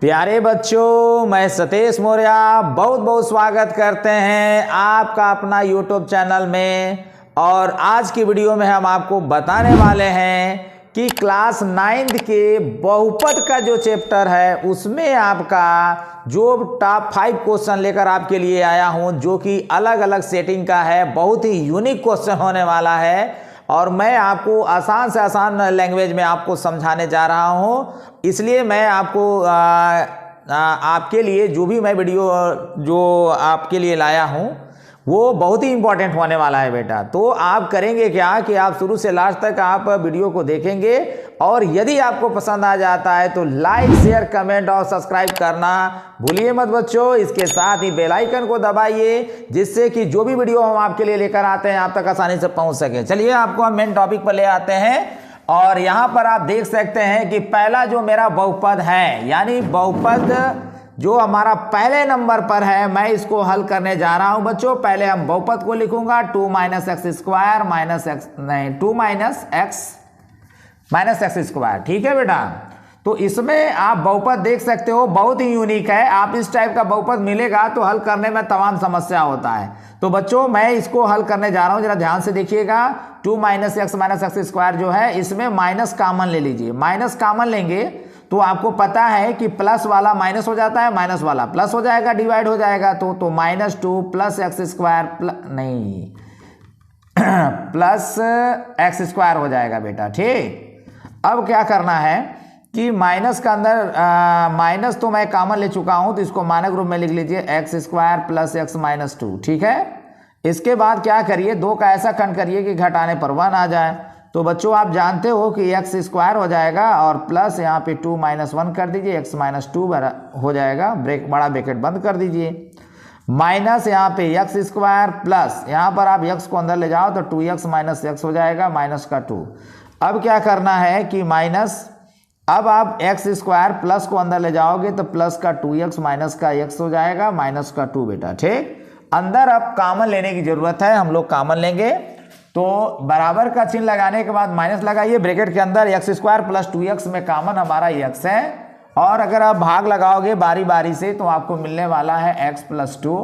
प्यारे बच्चों, मैं सतीश मौर्य बहुत बहुत स्वागत करते हैं आपका अपना YouTube चैनल में। और आज की वीडियो में हम आपको बताने वाले हैं कि क्लास 9th के बहुपद का जो चैप्टर है उसमें आपका जो टॉप 5 क्वेश्चन लेकर आपके लिए आया हूं, जो कि अलग अलग सेटिंग का है। बहुत ही यूनिक क्वेश्चन होने वाला है और मैं आपको आसान से आसान लैंग्वेज में आपको समझाने जा रहा हूं। इसलिए मैं आपको आपके लिए जो भी मैं वीडियो जो आपके लिए लाया हूं वो बहुत ही इंपॉर्टेंट होने वाला है बेटा। तो आप करेंगे क्या कि आप शुरू से लास्ट तक आप वीडियो को देखेंगे और यदि आपको पसंद आ जाता है तो लाइक, शेयर, कमेंट और सब्सक्राइब करना भूलिए मत बच्चों। इसके साथ ही बेल आइकन को दबाइए जिससे कि जो भी वीडियो हम आपके लिए लेकर आते हैं आप तक आसानी से पहुंच सके। चलिए आपको हम मेन टॉपिक पर ले आते हैं और यहां पर आप देख सकते हैं कि पहला जो मेरा बहुपद है, यानी बहुपद जो हमारा पहले नंबर पर है, मैं इसको हल करने जा रहा हूं बच्चों। पहले हम बहुपद को लिखूंगा 2 - x स्क्वायर माइनस एक्स, नहीं 2 - x स्क्वायर। ठीक है बेटा। तो इसमें आप बहुपद देख सकते हो, बहुत ही यूनिक है। आप इस टाइप का बहुपद मिलेगा तो हल करने में तमाम समस्या होता है। तो बच्चों मैं इसको हल करने जा रहा हूं, जरा ध्यान से देखिएगा। 2 - x स्क्वायर जो है इसमें माइनस कॉमन ले लीजिए। माइनस कॉमन लेंगे तो आपको पता है कि प्लस वाला माइनस हो जाता है, माइनस वाला प्लस हो जाएगा, डिवाइड हो जाएगा। तो -2 + x स्क्वायर नहीं प्लस x स्क्वायर हो जाएगा बेटा। ठीक, अब क्या करना है कि माइनस का अंदर माइनस तो मैं कॉमन ले चुका हूं तो इसको मानक रूप में लिख लीजिए x स्क्वायर + x - 2। ठीक है। इसके बाद क्या करिए, 2 का ऐसा खंड करिए कि घटाने पर 1 आ जाए। तो बच्चों आप जानते हो कि x स्क्वायर हो जाएगा और प्लस यहाँ पे 2 - 1 कर दीजिए, x - 2 हो जाएगा, बड़ा ब्रैकेट बंद कर दीजिए। माइनस यहाँ पे x स्क्वायर प्लस यहाँ पर आप x को अंदर ले जाओ तो 2x - x हो जाएगा, -2। अब क्या करना है कि माइनस, अब आप x स्क्वायर प्लस को अंदर ले जाओगे तो प्लस का 2x माइनस का x हो जाएगा, -2 बेटा। ठीक, अंदर अब कॉमन लेने की जरूरत है, हम लोग कॉमन लेंगे। तो बराबर का चिन्ह लगाने के बाद माइनस लगाइए, ब्रैकेट के अंदर x स्क्वायर प्लस 2x में कॉमन हमारा x है। और अगर आप भाग लगाओगे बारी बारी से तो आपको मिलने वाला है x + 2।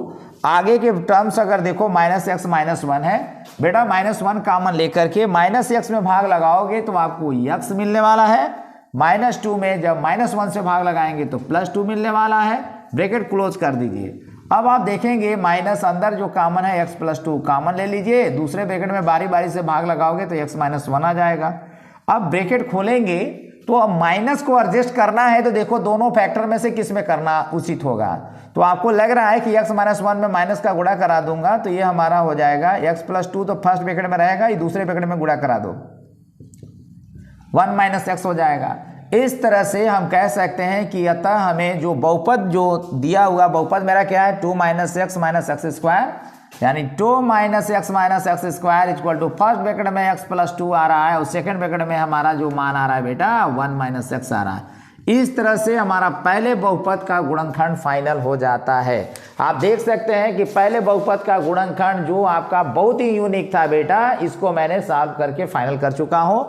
आगे के टर्म्स अगर देखो -x - 1 है बेटा, -1 कॉमन लेकर के -x में भाग लगाओगे तो आपको x मिलने वाला है। -2 में जब -1 से भाग लगाएंगे तो +2 मिलने वाला है। ब्रैकेट क्लोज कर दीजिए। अब आप देखेंगे माइनस अंदर जो कॉमन है x + 2 कॉमन ले लीजिए, दूसरे ब्रैकेट में बारी बारी से भाग लगाओगे तो x - 1 आ जाएगा। अब ब्रैकेट खोलेंगे तो अब माइनस को एडजस्ट करना है तो देखो दोनों फैक्टर में से किस में करना उचित होगा। तो आपको लग रहा है कि x - 1 में माइनस का गुणा करा दूंगा तो ये हमारा हो जाएगा x + 2 तो फर्स्ट ब्रैकेट में रहेगा, ये दूसरे ब्रैकेट में गुणा करा दो, 1 - x हो जाएगा। इस तरह से हम कह सकते हैं कि अतः हमें जो बहुपद जो दिया हुआ बहुपद मेरा क्या है 2 - x - x स्क्वायर, यानी 2 - x - square equal to first bracket में x + 2 आ रहा है और सेकंड ब्रैकेट में हमारा जो मान आ रहा है बेटा 1 - x आ रहा है। इस तरह से हमारा पहले बहुपद का गुणनखंड फाइनल हो जाता है। आप देख सकते हैं कि पहले बहुपद का गुणनखंड जो आपका बहुत ही यूनिक था बेटा, इसको मैंने सॉल्व करके फाइनल कर चुका हूं।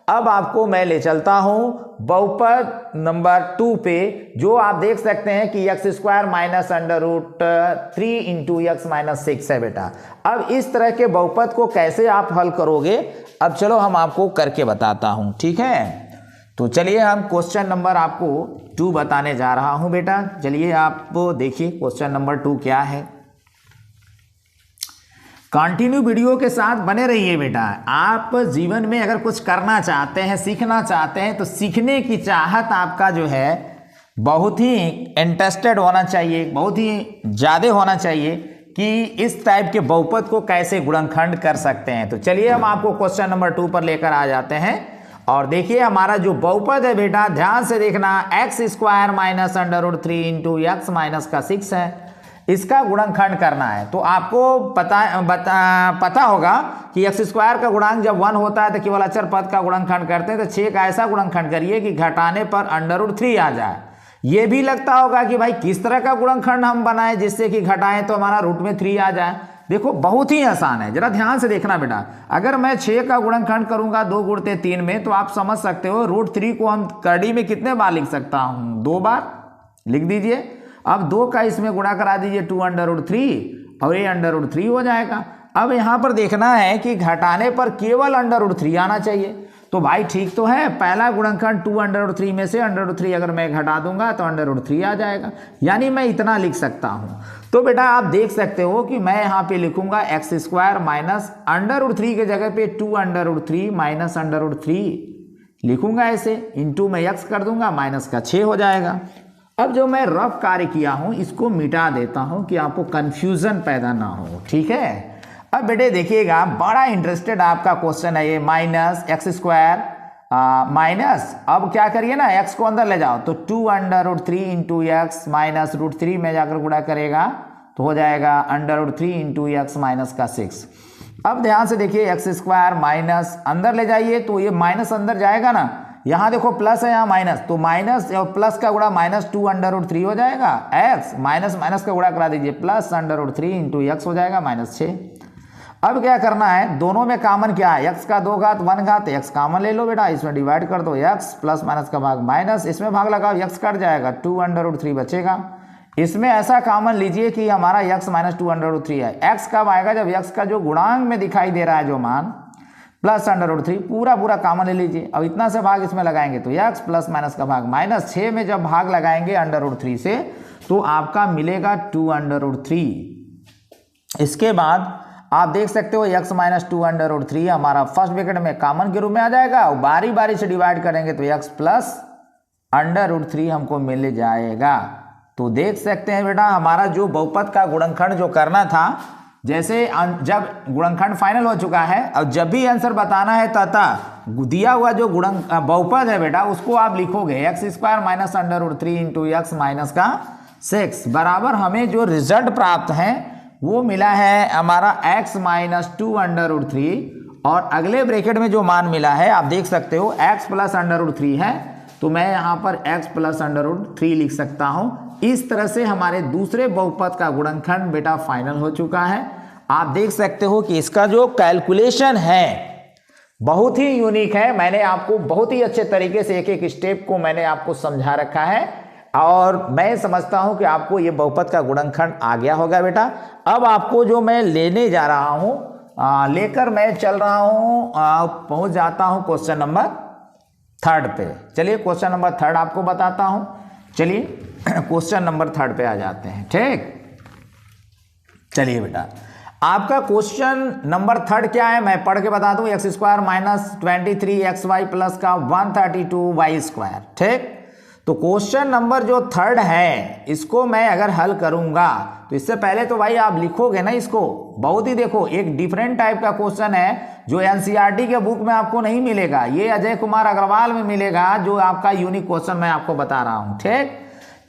अब आपको मैं ले चलता हूं बहुपद नंबर 2 पे, जो आप देख सकते हैं कि x स्क्वायर माइनस √3 × x - 6 है बेटा। अब इस तरह के बहुपद को कैसे आप हल करोगे, अब चलो हम आपको करके बताता हूं। ठीक है, तो चलिए हम क्वेश्चन नंबर आपको 2 बताने जा रहा हूं बेटा। चलिए आप देखिए क्वेश्चन नंबर 2 क्या है। कंटिन्यू वीडियो के साथ बने रहिए बेटा। आप जीवन में अगर कुछ करना चाहते हैं, सीखना चाहते हैं तो सीखने की चाहत आपका जो है बहुत ही इंटरेस्टेड होना चाहिए, बहुत ही ज़्यादा होना चाहिए कि इस टाइप के बहुपद को कैसे गुणनखंड कर सकते हैं। तो चलिए हम आपको क्वेश्चन नंबर 2 पर लेकर आ जाते हैं और देखिए हमारा जो बहुपद है बेटा, ध्यान से देखना, x स्क्वायर माइनस √3 × x - 6 है। इसका गुणनखंड करना है। तो आपको पता होगा कि x स्क्वायर का गुणांक जब 1 होता है तो केवल अचर पद का गुणनखंड करते हैं। तो 6 का ऐसा गुणनखंड करिए कि घटाने पर √3 आ जाए। ये भी लगता होगा कि भाई किस तरह का गुणनखंड हम बनाएं जिससे कि घटाएं तो हमारा रूट में 3 आ जाए। देखो बहुत ही आसान है, जरा ध्यान से देखना बेटा। अगर मैं 6 का गुणनखंड करूंगा 2 × 3 में तो आप समझ सकते हो √3 को हम कड़ी में कितने बार लिख सकता हूं, 2 बार। लिख दीजिए। अब 2 का इसमें गुणा करा दीजिए 2√3 और ये √3 हो जाएगा। अब यहाँ पर देखना है कि घटाने पर केवल √3 आना चाहिए। तो भाई ठीक तो है, पहला गुणनखंड 2√3 में से √3 अगर मैं घटा दूंगा तो √3 आ जाएगा, यानी मैं इतना लिख सकता हूँ। तो बेटा आप देख सकते हो कि मैं यहाँ पे लिखूंगा x² माइनस √3 के जगह पे 2√3 माइनस √3 लिखूंगा ऐसे, इंटू में x कर दूंगा, माइनस का 6 हो जाएगा। अब जो मैं रफ कार्य किया हूँ इसको मिटा देता हूँ कि आपको कंफ्यूजन पैदा ना हो, ठीक है। अब बेटे देखिएगा, बड़ा इंटरेस्टेड आपका क्वेश्चन है ये, माइनस x² माइनस, अब क्या करिए ना, x को अंदर ले जाओ तो 2√3 इंटू एक्स माइनस √3 में जाकर गुणा करेगा तो हो जाएगा √3 इंटू एक्स माइनस का 6। अब ध्यान से देखिए, x² माइनस अंदर ले जाइए तो ये माइनस अंदर जाएगा ना, यहाँ देखो प्लस है यहाँ माइनस, तो माइनस और प्लस का गुणा माइनस 2√3 हो जाएगा, x माइनस माइनस का गुणा करा दीजिए प्लस √3 इंटू एक्स हो जाएगा माइनस 6। अब क्या करना है, दोनों में कॉमन क्या है, x का 2 घात 1 घात, x कॉमन ले लो बेटा, इसमें डिवाइड कर दो, x प्लस माइनस का भाग माइनस, इसमें भाग लगाओ, x कट जाएगा, 2√3 बचेगा। इसमें ऐसा कॉमन लीजिए कि हमारा x माइनस 2√3 है। x कब आएगा, जब x का जो गुणांक में दिखाई दे रहा है जो मान प्लस √3 पूरा पूरा कॉमन ले लीजिए। अब इतना से भाग इसमें लगाएंगे तो x प्लस माइनस का भाग माइनस 6 में जब भाग लगाएंगे √3 से तो आपका मिलेगा 2√3। इसके बाद आप देख सकते हो x माइनस 2√3 हमारा फर्स्ट ब्रैकेट में कॉमन के रूप में आ जाएगा, और बारी बारी से डिवाइड करेंगे तो x प्लस √3 हमको मिल जाएगा। तो देख सकते हैं बेटा, हमारा जो बहुपद का गुणनखंड जो करना था, जैसे जब गुणनखंड फाइनल हो चुका है, अब जब भी आंसर बताना है तथा दिया हुआ जो बहुपद है बेटा उसको आप लिखोगे x² minus √3 into x minus का 6 बराबर हमें जो रिजल्ट प्राप्त है वो मिला है हमारा x माइनस 2√3, और अगले ब्रैकेट में जो मान मिला है आप देख सकते हो x प्लस √3 है, तो मैं यहाँ पर x प्लस √3 लिख सकता हूँ। इस तरह से हमारे दूसरे बहुपद का गुणनखंड बेटा फाइनल हो चुका है। आप देख सकते हो कि इसका जो कैलकुलेशन है बहुत ही यूनिक है। मैंने आपको बहुत ही अच्छे तरीके से एक एक स्टेप को मैंने आपको समझा रखा है, और मैं समझता हूं कि आपको ये बहुपद का गुणनखंड आ गया होगा बेटा। अब आपको जो मैं लेने जा रहा हूं लेकर मैं चल रहा हूं, पहुंच जाता हूं क्वेश्चन नंबर 3 पे। चलिए क्वेश्चन नंबर 3 आपको बताता हूं। चलिए क्वेश्चन नंबर 3 पे आ जाते हैं, ठीक। चलिए बेटा, आपका क्वेश्चन नंबर 3 क्या है मैं पढ़ के बता दूं, x² माइनस 23xy प्लस का 132y², ठीक। तो क्वेश्चन नंबर जो 3 है इसको मैं अगर हल करूंगा तो इससे पहले तो भाई आप लिखोगे ना इसको, बहुत ही देखो एक डिफरेंट टाइप का क्वेश्चन है जो एनसीईआरटी के बुक में आपको नहीं मिलेगा, ये अजय कुमार अग्रवाल में मिलेगा, जो आपका यूनिक क्वेश्चन मैं आपको बता रहा हूं, ठीक।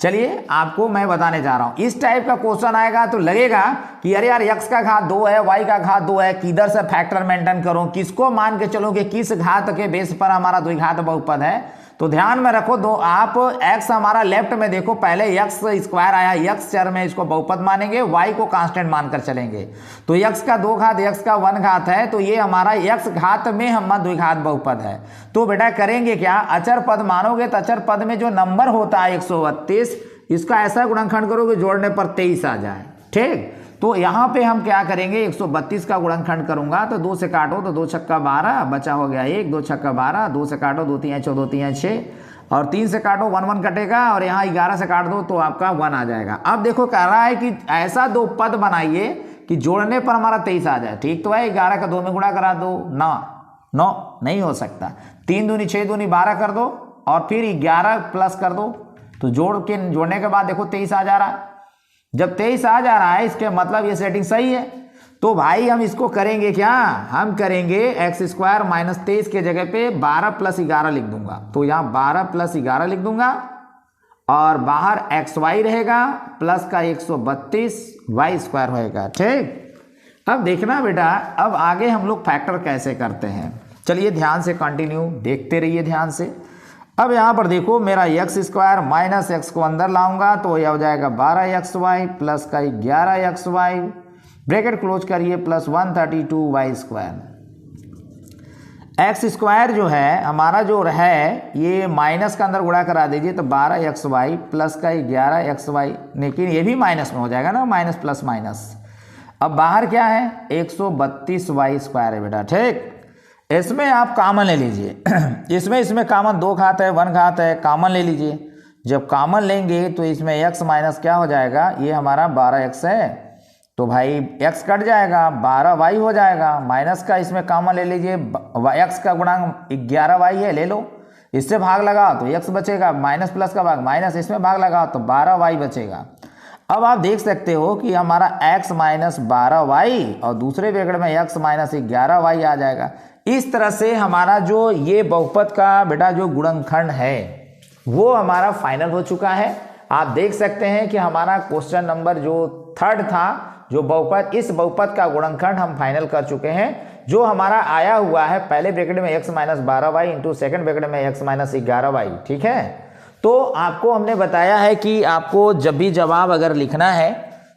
चलिए आपको मैं बताने जा रहा हूं, इस टाइप का क्वेश्चन आएगा तो लगेगा कि अरे यार x का घात 2 है, y का घात 2 है, किधर से फैक्टर मेंटेन करूं, किसको मान के चलूं कि किस घात के बेस पर हमारा द्विघात बहुपद है। तो ध्यान में रखो, दो आप x हमारा लेफ्ट में देखो, पहले x² आया, x चर में इसको बहुपद मानेंगे, y को कांस्टेंट मानकर चलेंगे। तो x का 2 घात x का 1 घात है, तो ये हमारा x घात में हमारा द्विघात बहुपद है। तो बेटा करेंगे क्या, अचर पद मानोगे तो अचर पद में जो नंबर होता है 132, इसका ऐसा गुणनखंड करोगे जोड़ने पर 23 आ जाए, ठीक। तो यहाँ पे हम क्या करेंगे, 132 का गुणनखंड करूंगा तो 2 से काटो तो 2 छक्का 12 बचा हो गया 1, 2 छक्का 12, 2 से काटो 2 3 14, 2 3 6, और 3 से काटो 1 1 कटेगा, और यहाँ 11 से काट दो तो आपका 1 आ जाएगा। अब देखो कह रहा है कि ऐसा 2 पद बनाइए कि जोड़ने पर हमारा 23 आ जाए, ठीक तो है। 11 का 2 में गुणा करा दो, 9 नहीं हो सकता, 3 दूनी 6 दूनी 12 कर दो, और फिर 11 प्लस कर दो, तो जोड़ने के बाद देखो 23 आ जा रहा है। जब 23 आ जा रहा है इसके मतलब ये सेटिंग सही है। तो भाई हम इसको करेंगे क्या, हम करेंगे x² माइनस 23 के जगह पे 12 प्लस 11 लिख दूंगा, तो यहाँ 12 प्लस 11 लिख दूंगा, और बाहर xy रहेगा प्लस का 132y² होएगा, ठीक। अब देखना बेटा, अब आगे हम लोग फैक्टर कैसे करते हैं, चलिए ध्यान से कंटिन्यू देखते रहिए ध्यान से। अब यहाँ पर देखो मेरा x² माइनस x को अंदर लाऊंगा तो यह हो जाएगा 12xy प्लस का 11xy, ब्रैकेट क्लोज करिए, प्लस 132y²। एक्स स्क्वायर जो है हमारा जो है ये माइनस का अंदर गुणा करा दीजिए तो 12xy प्लस का 11xy, लेकिन ये भी माइनस में हो जाएगा ना, माइनस प्लस माइनस। अब बाहर क्या है 132y स्क्वायर है बेटा, ठीक। इसमें आप कॉमन ले लीजिए इसमें कॉमन 2 घात है 1 घात है, कॉमन ले लीजिए। जब कॉमन लेंगे तो इसमें x माइनस क्या हो जाएगा, ये हमारा 12x है तो भाई x कट जाएगा 12y हो जाएगा, माइनस का इसमें कॉमन ले लीजिए, x का गुणांक 11y है, ले लो, इससे भाग लगाओ तो x बचेगा, माइनस प्लस का भाग माइनस, इसमें भाग लगाओ तो 12y बचेगा। अब आप देख सकते हो कि हमारा x माइनस 12y और दूसरे ब्रैकेट में x माइनस 11y आ जाएगा। इस तरह से हमारा जो ये बहुपद का बेटा जो गुणनखंड है वो हमारा फाइनल हो चुका है। आप देख सकते हैं कि हमारा क्वेश्चन नंबर जो 3 था, जो बहुपद, इस बहुपद का गुणनखंड हम फाइनल कर चुके हैं, जो हमारा आया हुआ है पहले ब्रैकेट में x minus 12y into second bracket में x माइनस 11y, ठीक है। तो आपको हमने बताया है कि आपको जब भी जवाब अगर लिखना है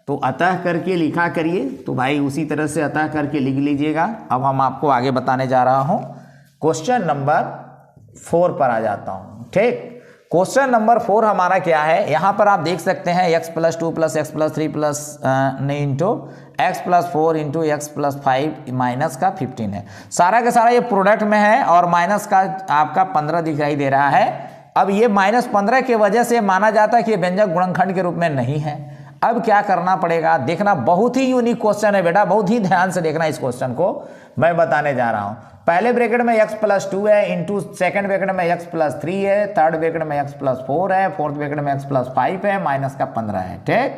तो अतः करके लिखा करिए, तो भाई उसी तरह से अतः करके लिख लीजिएगा। अब हम आपको आगे बताने जा रहा हूं, क्वेश्चन नंबर 4 पर आ जाता हूं, ठीक। क्वेश्चन नंबर 4 हमारा क्या है, यहां पर आप देख सकते हैं x plus 2 plus x plus 3 plus into x plus 4 into x plus 5 minus का 15 है। सारा का सारा ये प्रोडक्ट में है और माइनस का आपका 15 दिखाई दे रहा है। अब ये -15 की वजह से माना जाता है कि ये व्यंजक गुणनखंड के रूप में नहीं है। अब क्या करना पड़ेगा, देखना, बहुत ही यूनिक क्वेश्चन है बेटा, बहुत ही ध्यान से देखना इस क्वेश्चन को, मैं बताने जा रहा हूं। पहले ब्रैकेट में x प्लस 2 है इंटू सेकेंड ब्रैकेट में x प्लस 3 है, थर्ड ब्रैकेट में x प्लस 4 है, फोर्थ ब्रैकेट में x प्लस 5 है, माइनस का 15 है, ठीक।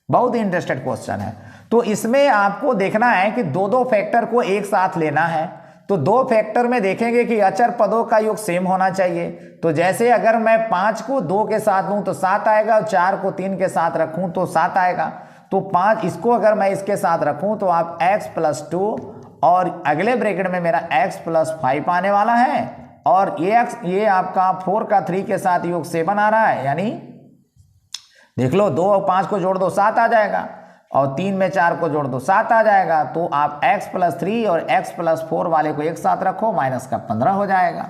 बहुत ही इंटरेस्टेड क्वेश्चन है। तो इसमें आपको देखना है कि दो फैक्टर को एक साथ लेना है। तो 2 फैक्टर में देखेंगे कि अचर पदों का योग सेम होना चाहिए। तो जैसे अगर मैं 5 को 2 के साथ लूं तो 7 आएगा, और 4 को 3 के साथ रखूं तो 7 आएगा। तो 5 इसको अगर मैं इसके साथ रखूं तो आप x प्लस 2 और अगले ब्रैकेट में मेरा x प्लस 5 आने वाला है, और ये आपका 4 का 3 के साथ योग 7 आ रहा है, यानी देख लो 2 और 5 को जोड़ दो 7 आ जाएगा, और 3 में 4 को जोड़ दो 7 आ जाएगा। तो आप x प्लस 3 और x प्लस 4 वाले को एक साथ रखो, माइनस का 15 हो जाएगा।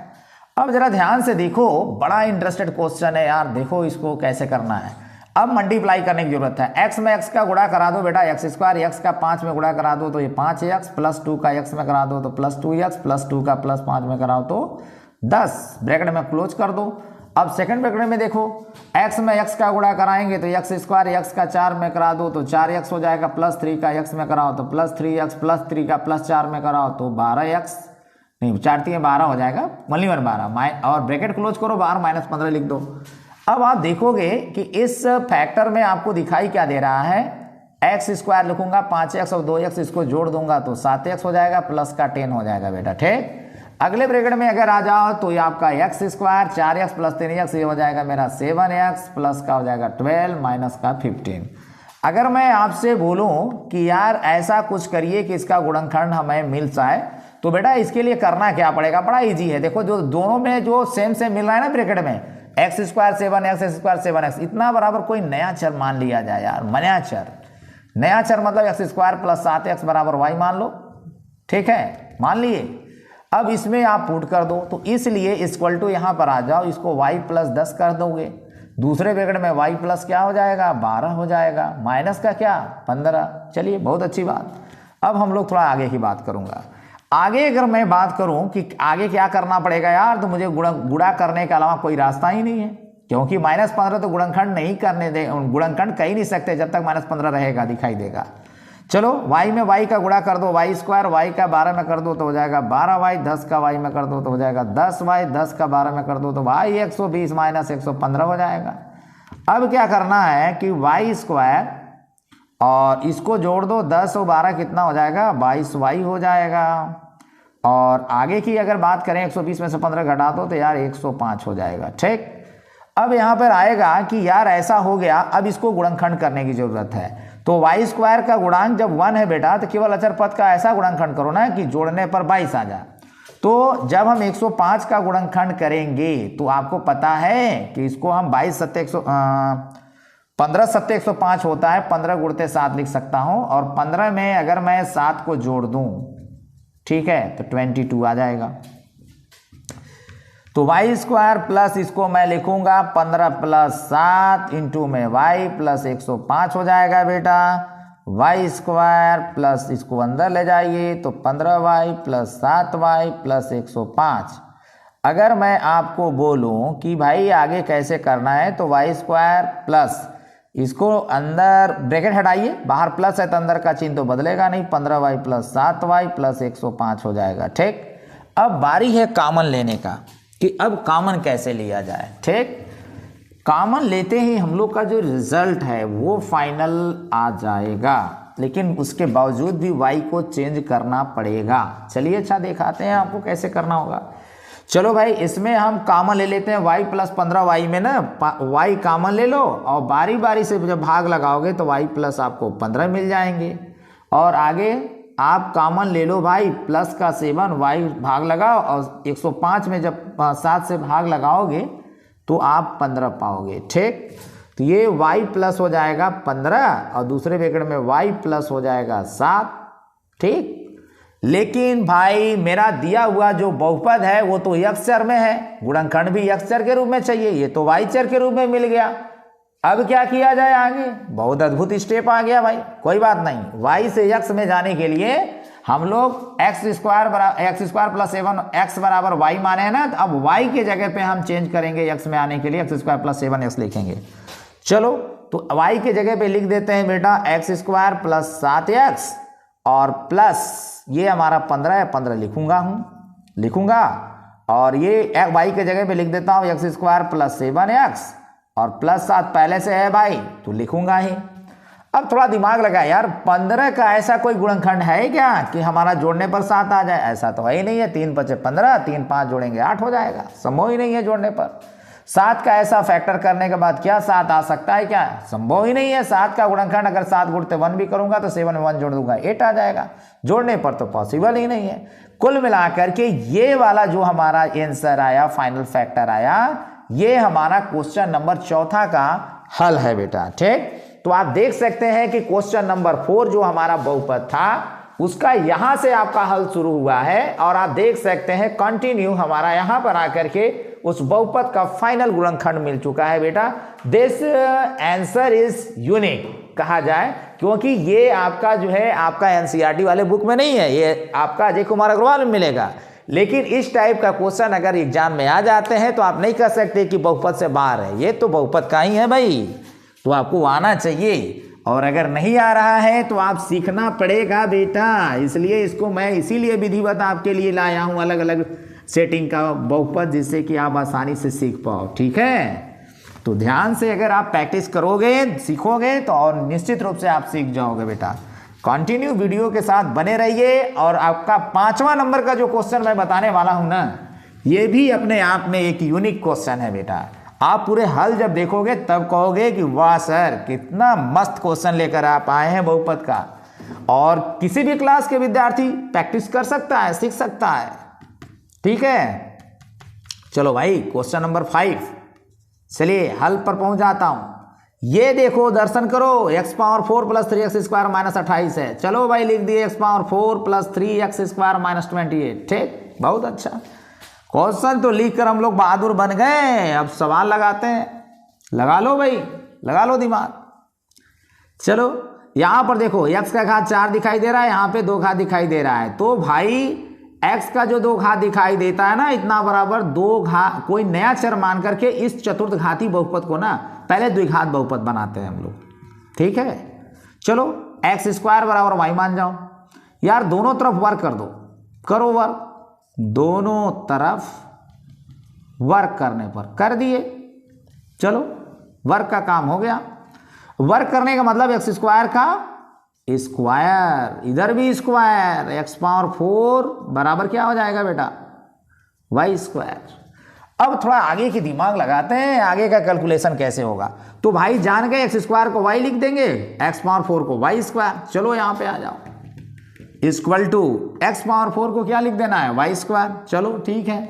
अब जरा ध्यान से देखो, बड़ा इंटरेस्टेड क्वेश्चन है यार, देखो इसको कैसे करना है। अब मल्टीप्लाई करने की जरूरत है, x में x का गुणा करा दो बेटा, x स्क्वायर, x का 5 में गुणा करा दो तो ये 5x, प्लस 2 का x में करा दो तो प्लस 2x, प्लस 2 का प्लस 5 में कराओ तो 10, ब्रैकेट में क्लोज कर दो। अब सेकंड ब्रैकेट में देखो, x में x का गुणा कराएंगे तो x स्क्वायर, x का 4 में करा दो तो 4x हो जाएगा, प्लस 3 का x में कराओ तो प्लस 3x, प्लस 3 का प्लस 4 में कराओ तो 12x, नहीं 4 3 12 हो जाएगा, ओनली 12, और ब्रैकेट क्लोज करो, बाहर माइनस 15 लिख दो। अब आप देखोगे कि इस फैक्टर में आपको दिखाई क्या दे रहा है, एक्स स्क्वायर लिखूंगा 5x और 2x इसको जोड़ दूंगा तो 7x हो जाएगा, प्लस का 10 हो जाएगा बेटा, ठीक। अगले ब्रैकेट में अगर आ जाओ तो ये आपका x square 4x plus 3x, ये हो जाएगा मेरा 7x, प्लस का हो जाएगा 12, माइनस का 15। अगर मैं आपसे बोलूं कि यार ऐसा कुछ करिए कि इसका गुणनखंड हमें मिल जाए, तो बेटा इसके लिए करना क्या पड़ेगा, बड़ा इजी है। देखो जो दोनों में जो सेम मिल रहा है ना ब्रैकेट में, x square 7x, x square 7x, इतना बराबर कोई नया चर मान लिया जाए यार, नया चर मतलब एक्स स्क्वायर प्लस 7x बराबर y मान लो, ठीक है, मान लिए। अब इसमें आप पुट कर दो, तो इसलिए इक्वल टू यहां पर आ जाओ, इसको y प्लस 10 कर दोगे, दूसरे ब्रैकेट में y प्लस क्या हो जाएगा 12 हो जाएगा, माइनस का क्या 15। चलिए बहुत अच्छी बात। अब हम लोग थोड़ा आगे की बात करूंगा। आगे अगर मैं बात करूं कि आगे क्या करना पड़ेगा यार, तो मुझे गुणा करने के अलावा कोई रास्ता ही नहीं है, क्योंकि -15 तो गुणनखंड नहीं करने दे, गुणनखंड कर ही नहीं सकते जब तक -15 रहेगा, दिखाई देगा। चलो y में y का गुणा कर दो, y स्क्वायर, y का 12 में कर दो तो हो जाएगा 12y, 10 का y में कर दो तो हो जाएगा 10y, 10 का 12 में कर दो तो y 120 माइनस 115 हो जाएगा। अब क्या करना है कि y स्क्वायर और इसको जोड़ दो, 10 और 12 कितना हो जाएगा 22y हो जाएगा, और आगे की अगर बात करें 120 में से 15 घटा दो तो यार 105 हो जाएगा, ठीक। अब यहाँ पर आएगा कि यार ऐसा हो गया, अब इसको गुणनखंड करने की जरूरत है। तो y स्क्वायर का गुणांक जब 1 है बेटा, तो केवल अचर पद का ऐसा गुणनखंड करो ना कि जोड़ने पर 22 आ जाए। तो जब हम 105 का गुणनखंड करेंगे तो आपको पता है कि इसको हम 15 7 105 होता है, 15 गुणते 7 लिख सकता हूं, और 15 में अगर मैं 7 को जोड़ दूं, ठीक है, तो 22 आ जाएगा। तो वाई स्क्वायर प्लस इसको मैं लिखूंगा 15 प्लस 7 इंटू में वाई प्लस 105 हो जाएगा बेटा। वाई स्क्वायर प्लस इसको अंदर ले जाइए तो 15y प्लस 7y प्लस 105। अगर मैं आपको बोलूं कि भाई आगे कैसे करना है तो वाई स्क्वायर प्लस इसको अंदर ब्रैकेट हटाइए, बाहर प्लस है तो अंदर का चिन्ह तो बदलेगा नहीं, 15y प्लस 7y प्लस 105 हो जाएगा। ठीक, अब बारी है कॉमन लेने का कि अब कॉमन कैसे लिया जाए। ठीक, कॉमन लेते ही हम लोग का जो रिजल्ट है वो फाइनल आ जाएगा, लेकिन उसके बावजूद भी y को चेंज करना पड़ेगा। चलिए अच्छा दिखाते हैं आपको कैसे करना होगा। चलो भाई इसमें हम कॉमन ले लेते हैं y प्लस 15y में ना y कॉमन ले लो और बारी बारी से जब भाग लगाओगे तो y प्लस आपको 15 मिल जाएंगे। और आगे आप कॉमन ले लो भाई प्लस का 7 y भाग लगाओ और 105 में जब 7 से भाग लगाओगे तो आप 15 पाओगे। ठीक, तो ये y प्लस हो जाएगा 15 और दूसरे ब्रैकेट में y प्लस हो जाएगा 7। ठीक, लेकिन भाई मेरा दिया हुआ जो बहुपद है वो तो x चर में है, गुणनखंड भी x चर के रूप में चाहिए, ये तो y चर के रूप में मिल गया। अब क्या किया जाए आगे, बहुत अद्भुत स्टेप आ गया भाई। कोई बात नहीं, y से x में जाने के लिए हम लोग एक्स स्क्वायर प्लस 7 x बराबर y माने हैं ना, तो अब y के जगह पे हम चेंज करेंगे x में आने के लिए, एक्स स्क्वायर प्लस 7x लिखेंगे। चलो तो y के जगह पे लिख देते हैं बेटा एक्स स्क्वायर प्लस 7x और प्लस ये हमारा 15 है, 15 लिखूंगा और ये y के जगह पे लिख देता हूँ एक्स स्क्वायर प्लस 7x और प्लस 7 पहले से है भाई तो लिखूंगा ही। अब थोड़ा दिमाग लगा यार, 15 का ऐसा कोई गुणनखंड है क्या कि हमारा जोड़ने पर 7 आ जाए? ऐसा तो है ही नहीं है। 3 × 5 = 15, 3 5 जोड़ेंगे 8 हो जाएगा, संभव ही नहीं है जोड़ने पर। 7 का ऐसा फैक्टर करने के बाद क्या 7 आ सकता है क्या? संभव ही नहीं है। 7 का गुणनखंड अगर 7 गुणते 1 भी करूंगा तो 7 में 1 जोड़ दूंगा 8 आ जाएगा, जोड़ने पर तो पॉसिबल ही नहीं है। कुल मिलाकर के ये वाला जो हमारा आंसर आया, फाइनल फैक्टर आया, ये हमारा क्वेश्चन नंबर 4 का हल है बेटा। ठीक, तो आप देख सकते हैं कि क्वेश्चन नंबर 4 जो हमारा बहुपद था उसका यहां से आपका हल शुरू हुआ है और आप देख सकते हैं कंटिन्यू हमारा यहां पर आकर के उस बहुपद का फाइनल गुणनखंड मिल चुका है बेटा। दिस आंसर इज यूनिक कहा जाए, क्योंकि ये आपका जो है आपका एनसीईआरटी वाले बुक में नहीं है, ये आपका अजय कुमार अग्रवाल में मिलेगा। लेकिन इस टाइप का क्वेश्चन अगर एग्जाम में आ जाते हैं तो आप नहीं कह सकते कि बहुपद से बाहर है, ये तो बहुपद का ही है भाई, तो आपको आना चाहिए। और अगर नहीं आ रहा है तो आप सीखना पड़ेगा बेटा, इसलिए इसको मैं इसीलिए विधिवत आपके लिए लाया हूं अलग अलग सेटिंग का बहुपद, जिससे कि आप आसानी से सीख पाओ। ठीक है, तो ध्यान से अगर आप प्रैक्टिस करोगे सीखोगे तो और निश्चित रूप से आप सीख जाओगे बेटा। कंटिन्यू वीडियो के साथ बने रहिए। और आपका 5वां नंबर का जो क्वेश्चन मैं बताने वाला हूं ना, ये भी अपने आप में एक यूनिक क्वेश्चन है बेटा। आप पूरे हल जब देखोगे तब कहोगे कि वाह सर कितना मस्त क्वेश्चन लेकर आप आए हैं बहुपद का, और किसी भी क्लास के विद्यार्थी प्रैक्टिस कर सकता है, सीख सकता है। ठीक है, चलो भाई क्वेश्चन नंबर 5, चलिए हल पर पहुंच जाता हूं। ये देखो दर्शन करो, x⁴ प्लस 3x² माइनस 28 है। चलो भाई लिख दिए x⁴ प्लस 3x² माइनस 28। ठीक, बहुत अच्छा क्वेश्चन तो लिखकर हम लोग बहादुर बन गए। अब सवाल लगाते हैं, लगा लो भाई, लगा लो दिमाग। चलो यहां पर देखो x का घात 4 दिखाई दे रहा है, यहां पे 2 घात दिखाई दे रहा है, तो भाई x का जो 2 घात दिखाई देता है ना, इतना बराबर 2 घात कोई नया चर मान करके इस चतुर्थ घाती बहुपद को ना पहले द्विघात बहुपद बनाते हैं हम लोग। ठीक है, चलो x² बराबर y मान जाओ यार, दोनों तरफ वर्क कर दो, करो वर्क, दोनों तरफ वर्क करने पर कर दिए। चलो वर्क का काम हो गया। वर्क करने का मतलब x² का स्क्वायर, इधर भी स्क्वायर, x⁴ बराबर क्या हो जाएगा बेटा y²। अब थोड़ा आगे की दिमाग लगाते हैं, आगे का कैलकुलेशन कैसे होगा। तो भाई जान गए x² को y लिख देंगे, x⁴ को y²। चलो यहां पे आ जाओ, इक्वल टू x⁴ को क्या लिख देना है y²। चलो ठीक है,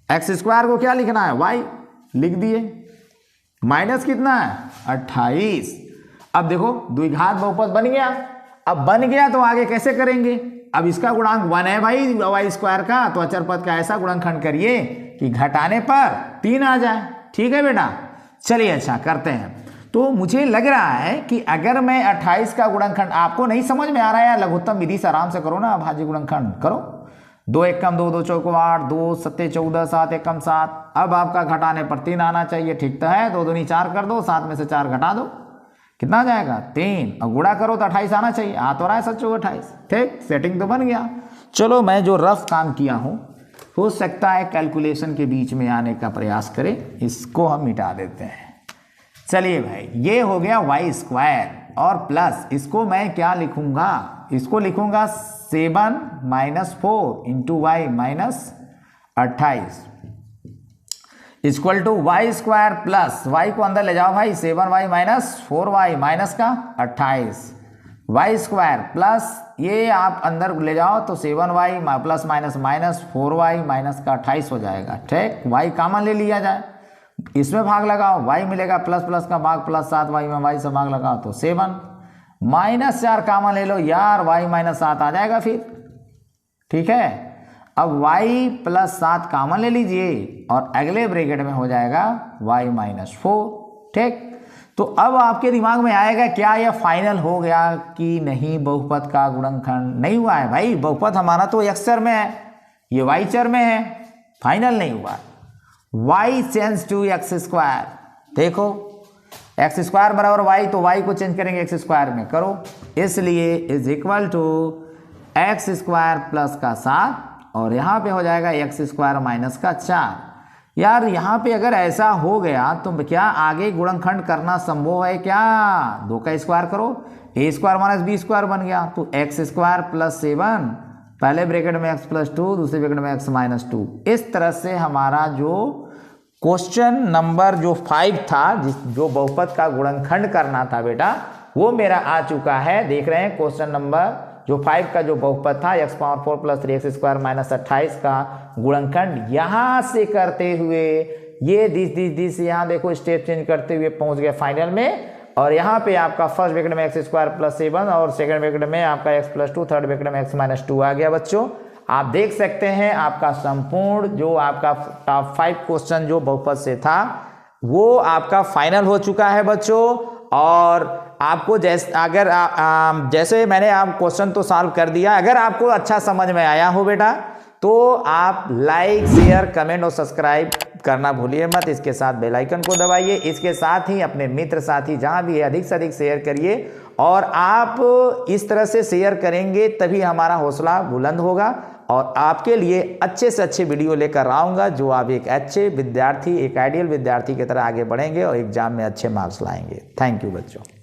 x² को क्या लिखना है y लिख दिए, माइनस कितना है 28। अब देखो द्विघात बहुपद बन गया। अब बन गया तो आगे कैसे करेंगे, अब इसका गुणांक 1 है भाई y² का, तो अचर पद का ऐसा गुणनखंड करिए कि घटाने पर 3 आ जाए। ठीक है बेटा, चलिए अच्छा करते हैं। तो मुझे लग रहा है कि अगर मैं 28 का गुणनखंड, आपको नहीं समझ में आ रहा है यार, लघुत्तम विधि से आराम से करो ना, भाज्य गुणनखंड करो। 2 एकम 2, 2 चौको 8, 2 सत्ते 14, 7 एकम 7। अब आपका घटाने पर 3 आना चाहिए। ठीक तो है, 2 दूनी 4 कर दो, 7 में से 4 घटा दो, कितना आ जाएगा 3। और गुणा करो तो 28 आना चाहिए, आ तो रहा है सच्चो 28। ठीक, सेटिंग तो बन गया। चलो मैं जो रफ काम किया हूँ, हो सकता है कैलकुलेशन के बीच में आने का प्रयास करें, इसको हम मिटा देते हैं। चलिए भाई, ये हो गया वाई स्क्वायर और प्लस इसको मैं क्या लिखूंगा, इसको लिखूंगा 7 - 4 into y -28 equal to y square plus, y को अंदर ले जाओ भाई, 7y - 4y माइनस का 28 वाई स्क्वायर प्लस ये आप अंदर ले जाओ तो 7y plus minus 4y minus का 28 हो जाएगा। ठीक, y कॉमन ले लिया जाए, इसमें भाग लगाओ, y मिलेगा प्लस प्लस का भाग प्लस 7y में y से भाग लगाओ तो 7 -4 कॉमन ले लो यार, y -7 आ जाएगा फिर। ठीक है, अब y प्लस 7 कॉमन ले लीजिए और अगले ब्रैकेट में हो जाएगा y -4। ठीक, तो अब आपके दिमाग में आएगा क्या यह फाइनल हो गया कि नहीं, बहुपद का गुणनखंड नहीं हुआ है भाई, बहुपद हमारा तो x चर में है, ये y चर में है, फाइनल नहीं हुआ। y change to x square, देखो एक्स स्क्वायर बराबर y, तो y को चेंज करेंगे एक्स स्क्वायर में, करो, इसलिए is equal to x square plus का 7 और यहाँ पे हो जाएगा एक्स स्क्वायर माइनस का 4। यार यहाँ पे अगर ऐसा हो गया तो क्या आगे गुणनखंड करना संभव है क्या? 2 का स्क्वायर करो, ए स्क्वायर माइनस बी स्क्वायर बन गया, तो एक्स स्क्वायर प्लस 7, पहले ब्रैकेट में x प्लस 2, दूसरे ब्रैकेट में x माइनस 2। इस तरह से हमारा जो क्वेश्चन नंबर जो 5 था, जो बहुपद का गुणनखंड करना था बेटा, वो मेरा आ चुका है। देख रहे हैं क्वेश्चन नंबर जो 5 का जो बहुपद था x power 4 plus 3x square minus 28 का गुणनखंड, यहाँ से करते हुए ये दिस यहाँ देखो स्टेप चेंज करते हुए पहुंच गया फाइनल में। और यहाँ पे आपका फर्स्ट ब्रैकेट में एक्स स्क्वायर प्लस 7 और सेकंड ब्रैकेट में आपका x प्लस 2, थर्ड ब्रैकेट में x माइनस 2 आ गया। बच्चों आप देख सकते हैं आपका संपूर्ण जो आपका टॉप 5 क्वेश्चन जो बहुपद से था वो आपका फाइनल हो चुका है बच्चों। और आपको जैसे मैंने आप क्वेश्चन तो सॉल्व कर दिया, अगर आपको अच्छा समझ में आया हो बेटा तो आप लाइक, शेयर, कमेंट और सब्सक्राइब करना भूलिए मत। इसके साथ बेल आइकन को दबाइए, इसके साथ ही अपने मित्र साथी जहां भी है अधिक से अधिक शेयर करिए। और आप इस तरह से शेयर करेंगे तभी हमारा हौसला बुलंद होगा और आपके लिए अच्छे से अच्छे वीडियो लेकर आऊँगा, जो आप एक अच्छे विद्यार्थी, एक आइडियल विद्यार्थी की तरह आगे बढ़ेंगे और एग्जाम में अच्छे मार्क्स लाएंगे। थैंक यू बच्चों।